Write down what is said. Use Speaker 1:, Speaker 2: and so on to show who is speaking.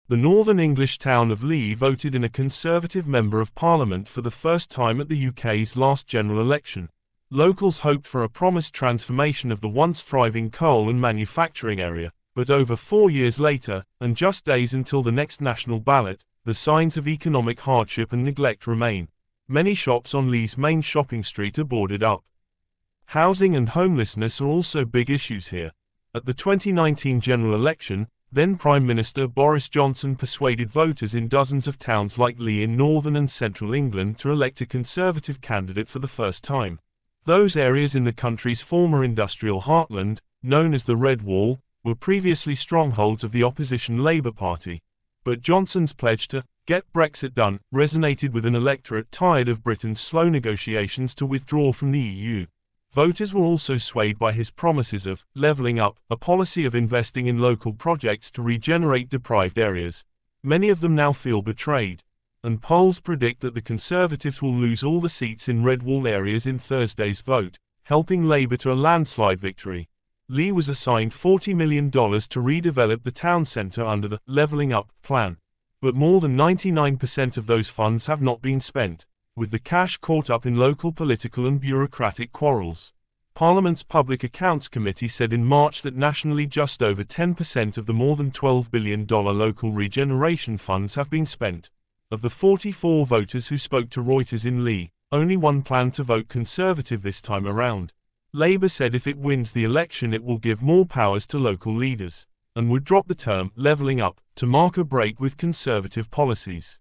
Speaker 1: The northern English town of Leigh voted in a Conservative Member of Parliament for the first time at the UK's last general election. Locals hoped for a promised transformation of the once thriving coal and manufacturing area, but over 4 years later, and just days until the next national ballot, the signs of economic hardship and neglect remain. Many shops on Leigh's main shopping street are boarded up. Housing and homelessness are also big issues here. At the 2019 general election, then Prime Minister Boris Johnson persuaded voters in dozens of towns like Leigh in northern and central England to elect a Conservative candidate for the first time. Those areas in the country's former industrial heartland, known as the Red Wall, were previously strongholds of the opposition Labour Party. But Johnson's pledge to get Brexit done resonated with an electorate tired of Britain's slow negotiations to withdraw from the EU. Voters were also swayed by his promises of levelling up, a policy of investing in local projects to regenerate deprived areas. Many of them now feel betrayed, and polls predict that the Conservatives will lose all the seats in Red Wall areas in Thursday's vote, helping Labour to a landslide victory. Leigh was assigned $40 million to redevelop the town centre under the Levelling Up plan. But more than 99% of those funds have not been spent, with the cash caught up in local political and bureaucratic quarrels. Parliament's Public Accounts Committee said in March that nationally just over 10% of the more than $12 billion local regeneration funds have been spent. Of the 44 voters who spoke to Reuters in Leigh, only one planned to vote Conservative this time around. Labour said if it wins the election it will give more powers to local leaders, and would drop the term levelling up to mark a break with Conservative policies.